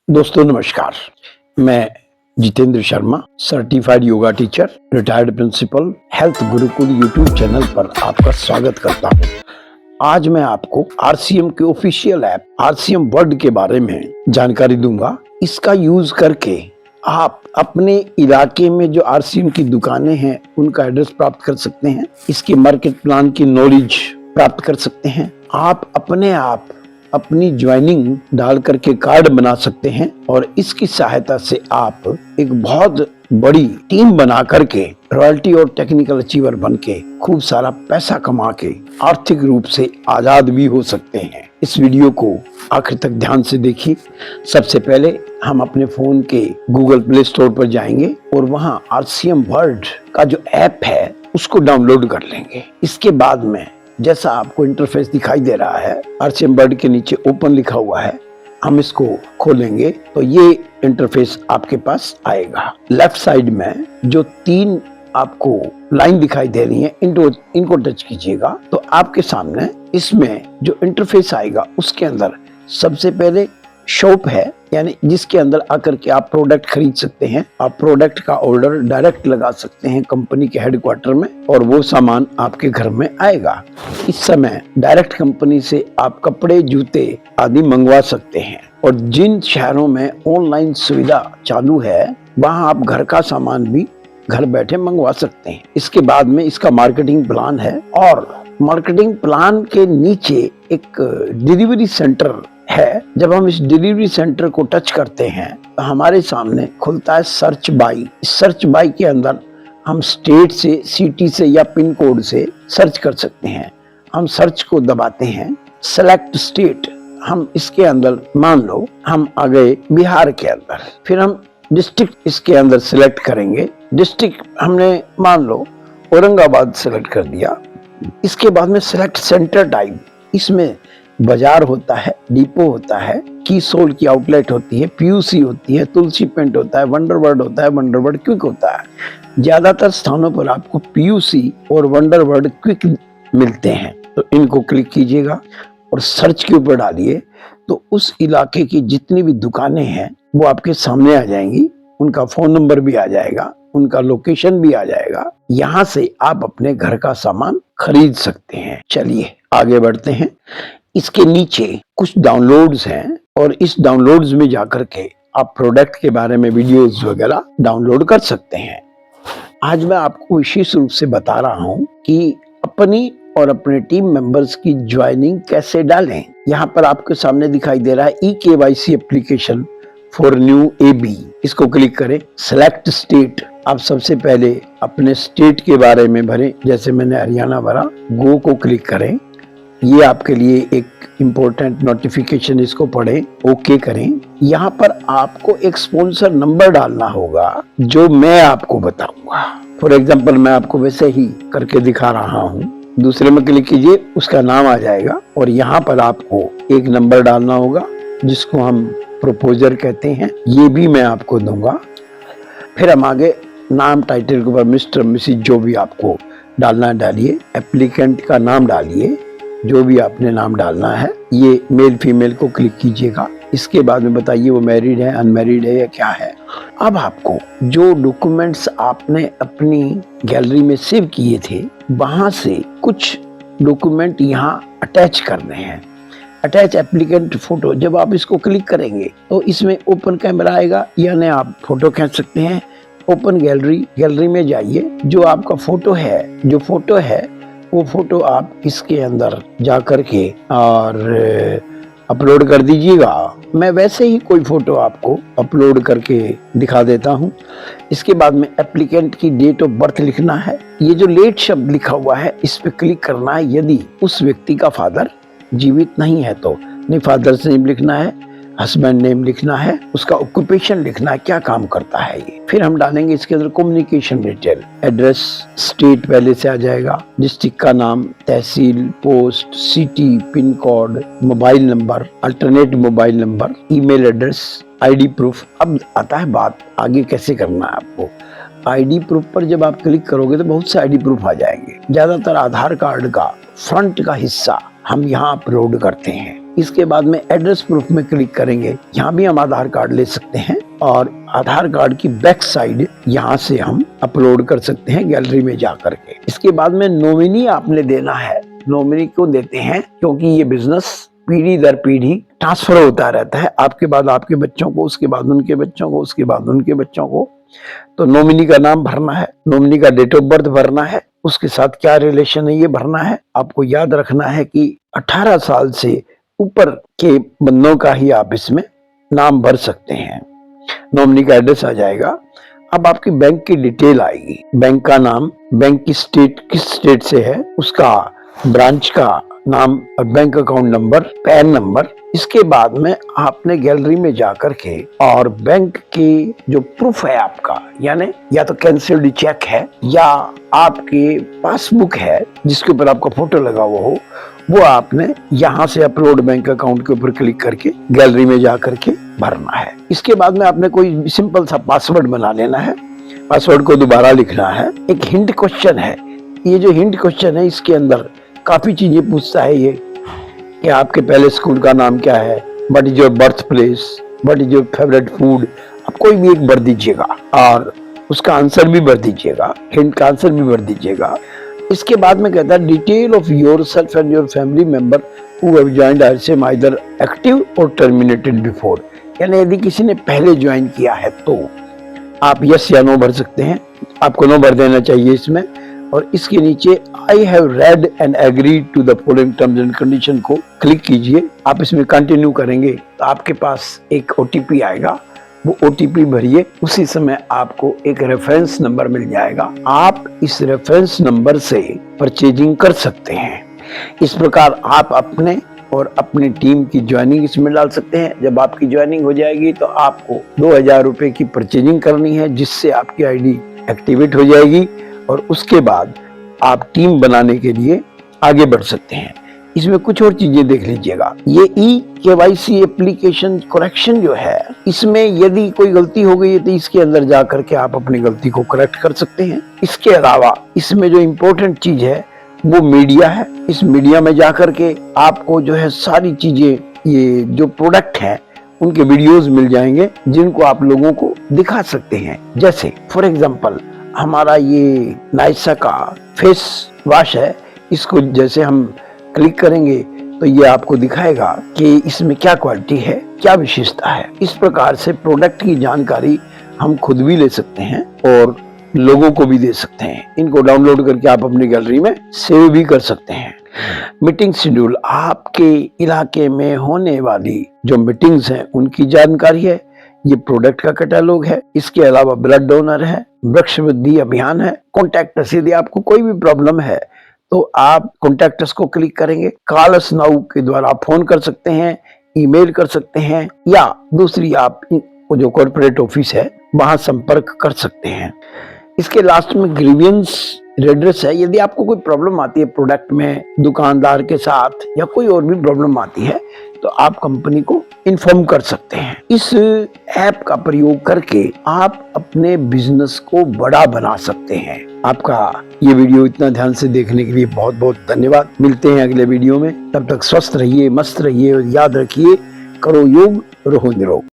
दोस्तों नमस्कार। मैं Jitendra Sharma, certified yoga teacher, retired principal, health Gurukul YouTube channel पर आपका स्वागत करता हूं। आज मैं आपको आरसीएम के ऑफिशियल ऐप आरसीएम वर्ल्ड के बारे में जानकारी दूंगा। इसका यूज करके आप अपने इलाके में जो आरसीएम की दुकानें हैं उनका एड्रेस प्राप्त कर सकते हैं। इसके मार्केट प्लान की नॉलेज प्राप्त कर सकते हैं। आप अपने आप अपनी ज्वाइनिंग डाल करके कार्ड बना सकते हैं और इसकी सहायता से आप एक बहुत बड़ी टीम बना करके रॉयल्टी और टेक्निकल अचीवर बन के खूब सारा पैसा कमा के आर्थिक रूप से आजाद भी हो सकते हैं। इस वीडियो को आखिर तक ध्यान से देखिए। सबसे पहले हम अपने फोन के गूगल प्ले स्टोर पर जाएंगे और वहां आरसीएम वर्ल्ड का जो ऐप है उसको डाउनलोड कर लेंगे। इसके बाद में जैसा आपको इंटरफेस दिखाई दे रहा है, आरसीएम वर्ल्ड के नीचे ओपन लिखा हुआ है, हम इसको खोलेंगे तो ये इंटरफेस आपके पास आएगा। लेफ्ट साइड में जो 3 आपको लाइन दिखाई दे रही है, इनको टच कीजिएगा तो आपके सामने इसमें जो इंटरफेस आएगा उसके अंदर सबसे पहले शॉप है, यानी जिसके अंदर आकर के आप प्रोडक्ट खरीद सकते हैं। आप प्रोडक्ट का ऑर्डर डायरेक्ट लगा सकते हैं कंपनी के हेडक्वार्टर में और वो सामान आपके घर में आएगा। इस समय डायरेक्ट कंपनी से आप कपड़े, जूते आदि मंगवा सकते हैं और जिन शहरों में ऑनलाइन सुविधा चालू है वहां आप घर का सामान भी घर बैठे मंगवा सकते हैं। इसके बाद में इसका मार्केटिंग प्लान है और मार्केटिंग प्लान के नीचे एक डिलीवरी सेंटर है। जब हम इस डिलीवरी सेंटर को टच करते हैं तो हमारे सामने खुलता है सर्च बाई। सर्च बाई के अंदर हम स्टेट से, सिटी से या पिन कोड से सर्च कर सकते हैं। हम सर्च को दबाते हैं, सेलेक्ट स्टेट, हम इसके अंदर मान लो हम आ गए बिहार के अंदर। फिर हम डिस्ट्रिक्ट इसके अंदर सिलेक्ट करेंगे। डिस्ट्रिक्ट हमने मान लो औरंगाबाद सिलेक्ट कर दिया। इसके बाद में सिलेक्ट सेंटर टाइप, इसमें बाजार होता है, डिपो होता है, की सोल की आउटलेट होती है, पीयूसी होती है, तुलसी पेंट होता है, वंडरवर्ड होता है, वंडरवर्ड क्विक होता है। ज्यादातर स्थानों पर आपको पीयूसी और वंडरवर्ड क्विक मिलते हैं तो इनको क्लिक कीजिएगा और सर्च के ऊपर डालिए तो उस इलाके की जितनी भी दुकानें हैं वो आपके सामने आ जाएंगी। उनका फोन नंबर भी आ जाएगा, उनका लोकेशन भी आ जाएगा। यहाँ से आप अपने घर का सामान खरीद सकते हैं। चलिए आगे बढ़ते हैं। इसके नीचे कुछ डाउनलोड्स हैं और इस डाउनलोड्स में जाकर के आप प्रोडक्ट के बारे में वीडियोस वगैरह डाउनलोड कर सकते हैं। आज मैं आपको विशेष रूप से बता रहा हूं कि अपनी और अपने टीम मेंबर्स की ज्वाइनिंग कैसे डालें। यहाँ पर आपके सामने दिखाई दे रहा है e KYC application for new AB. इसको क्लिक करें। सेलेक्ट स्टेट, आप सबसे पहले अपने स्टेट के बारे में भरें। जैसे मैंने हरियाणा भरा, गो को क्लिक करें। ये आपके लिए एक इम्पोर्टेंट नोटिफिकेशन, इसको पढ़ें, ओके करें। यहाँ पर आपको एक स्पॉन्सर नंबर डालना होगा जो मैं आपको बताऊंगा। फॉर एग्जाम्पल मैं आपको वैसे ही करके दिखा रहा हूँ। दूसरे में क्लिक कीजिए, उसका नाम आ जाएगा और यहाँ पर आपको एक नंबर डालना होगा जिसको हम प्रोपोजर कहते हैं। ये भी मैं आपको दूंगा। फिर हम आगे नाम, टाइटल के ऊपर मिस्टर, मिसिज जो भी आपको डालना है डालिए। एप्लीकेंट का नाम डालिए, जो भी आपने नाम डालना है। ये मेल फीमेल को क्लिक कीजिएगा। इसके बाद में बताइए वो मैरिड है, अनमैरिड है या क्या है। अब आपको जो डॉक्यूमेंट्स आपने अपनी गैलरी में सेव किए थे वहां से कुछ डॉक्यूमेंट यहाँ अटैच करने हैं। अटैच एप्लीकेंट फोटो, जब आप इसको क्लिक करेंगे तो इसमें ओपन कैमरा आएगा, यानी आप फोटो खींच सकते हैं। ओपन गैलरी में जाइए, जो आपका फोटो है वो फोटो आप इसके अंदर जा करके और अपलोड कर दीजिएगा। मैं वैसे ही कोई फोटो आपको अपलोड करके दिखा देता हूं। इसके बाद में एप्लीकेंट की डेट ऑफ बर्थ लिखना है। ये जो लेट शब्द लिखा हुआ है इस पे क्लिक करना है। यदि उस व्यक्ति का फादर जीवित नहीं है तो नहीं, फादर्स नेम लिखना है, हस्बैंड नेम लिखना है, उसका ऑक्यूपेशन लिखना है, क्या काम करता है ये। फिर हम डालेंगे इसके अंदर कम्युनिकेशन डिटेल, एड्रेस, स्टेट पहले से आ जाएगा, डिस्ट्रिक्ट का नाम, तहसील, post, city, pin code, mobile number, alternate mobile number, email address, ID proof. अब आता है बात आगे कैसे करना है आपको। आईडी प्रूफ पर जब आप क्लिक करोगे तो बहुत से आईडी प्रूफ आ जाएंगे। ज्यादातर आधार कार्ड का फ्रंट का हिस्सा हम यहाँ अपलोड करते हैं। इसके बाद में एड्रेस प्रूफ में क्लिक करेंगे, यहाँ भी हम आधार कार्ड ले सकते हैं और आधार कार्ड की बैक साइड यहाँ से हम अपलोड कर सकते हैं गैलरी में जा करके। इसके बाद में नॉमिनी आपने देना है। नॉमिनी क्यों देते हैं? क्योंकि ये बिजनेस पीढ़ी दर पीढ़ी ट्रांसफर होता रहता है, आपके बाद आपके बच्चों को, उसके बाद उनके बच्चों को, उसके बाद उनके बच्चों को। तो नॉमिनी का नाम भरना है, नॉमिनी का डेट ऑफ बर्थ भरना है, उसके साथ क्या रिलेशन है ये भरना है। आपको याद रखना है कि 18 साल से ऊपर के बंदों का ही आप इसमें नाम भर सकते हैं। नॉमिनी का एड्रेस आ जाएगा। अब आपकी बैंक की डिटेल आएगी, बैंक का नाम, बैंक की स्टेट, किस स्टेट से है उसका, ब्रांच का नाम और bank account number, pan number. इसके बाद में आपने गैलरी में जाकर के और बैंक की जो प्रूफ है आपका, यानी या तो कैंसिल्ड चेक है या आपकी पासबुक है जिसके ऊपर आपका फोटो लगा हुआ हो, वो आपने यहाँ से अपलोड बैंक अकाउंट के ऊपर क्लिक करके गैलरी में जा करके भरना है। इसके बाद में आपने कोई सिंपल सा पासवर्ड बना लेना है, पासवर्ड को दोबारा लिखना है। एक हिंट क्वेश्चन है, ये जो हिंट क्वेश्चन है इसके अंदर काफी चीजें पूछता है ये कि आपके पहले स्कूल का नाम क्या है, what is your birth place, what is your favourite food. आप कोई भी एक भर दीजिएगा और उसका आंसर भी भर दीजिएगा, हिंट का आंसर भी भर दीजिएगा। इसके बाद में कहता है detail of your self and your family member who have joined ICM either active और टर्मिनेटेड बिफोर, यानी यदि किसी ने पहले ज्वाइन किया है तो आप यस या नो भर सकते हैं। आपको नो भर देना चाहिए इसमें। और इसके नीचे I have read and agreed to the following terms and condition को क्लिक कीजिए। आप इसमें कंटिन्यू करेंगे तो आपके पास एक ओटीपी आएगा, वो ओटीपी भरिए। उसी समय आपको एक रेफरेंस नंबर मिल जाएगा, आप इस रेफरेंस नंबर से परचेजिंग कर सकते हैं। इस प्रकार आप अपने और अपनी टीम की ज्वाइनिंग इसमें डाल सकते हैं। जब आपकी ज्वाइनिंग हो जाएगी तो आपको 2000 रुपए की परचेजिंग करनी है, जिससे आपकी आईडी एक्टिवेट हो जाएगी और उसके बाद आप टीम बनाने के लिए आगे बढ़ सकते हैं। इसमें कुछ और चीजें देख लीजिएगा। ये eKYC एप्लीकेशन करेक्शन जो है, इसमें यदि कोई गलती हो गई है तो इसके अंदर जा करके आप अपनी गलती को करेक्ट कर सकते हैं। इसके अलावा इसमें जो इम्पोर्टेंट चीज है वो मीडिया है। इस मीडिया में जा करके आपको जो है सारी चीजें, ये जो प्रोडक्ट है उनके वीडियोस मिल जाएंगे जिनको आप लोगों को दिखा सकते हैं। जैसे फॉर एग्जाम्पल हमारा ये नाइसा का फेस वॉश है, इसको जैसे हम क्लिक करेंगे तो ये आपको दिखाएगा कि इसमें क्या क्वालिटी है, क्या विशेषता है। इस प्रकार से प्रोडक्ट की जानकारी हम खुद भी ले सकते हैं और लोगों को भी दे सकते हैं। इनको डाउनलोड करके आप अपनी गैलरी में सेव भी कर सकते हैं। मीटिंग शेड्यूल, आपके इलाके में होने वाली जो मीटिंग्स हैं उनकी जानकारी है। ये प्रोडक्ट का कैटलॉग है। इसके अलावा ब्लड डोनर है, वृक्ष वृद्धि अभियान है, कॉन्टैक्ट अस। यदि आपको कोई भी प्रॉब्लम है तो आप कॉन्टैक्ट अस को क्लिक करेंगे। कॉल अस नाउ के द्वारा आप फोन कर सकते हैं, ईमेल कर सकते हैं, या दूसरी आप जो कॉर्पोरेट ऑफिस है वहां संपर्क कर सकते हैं। इसके लास्ट में ग्रीवियंस रेड्रेस है। यदि आपको कोई प्रॉब्लम आती है प्रोडक्ट में, दुकानदार के साथ, या कोई और भी प्रॉब्लम आती है तो आप कंपनी को इन्फॉर्म कर सकते हैं। इस ऐप का प्रयोग करके आप अपने बिजनेस को बड़ा बना सकते हैं। आपका ये वीडियो इतना ध्यान से देखने के लिए बहुत बहुत धन्यवाद। मिलते हैं अगले वीडियो में, तब तक स्वस्थ रहिए, मस्त रहिए और याद रखिए, करो योग, रहो निरोग।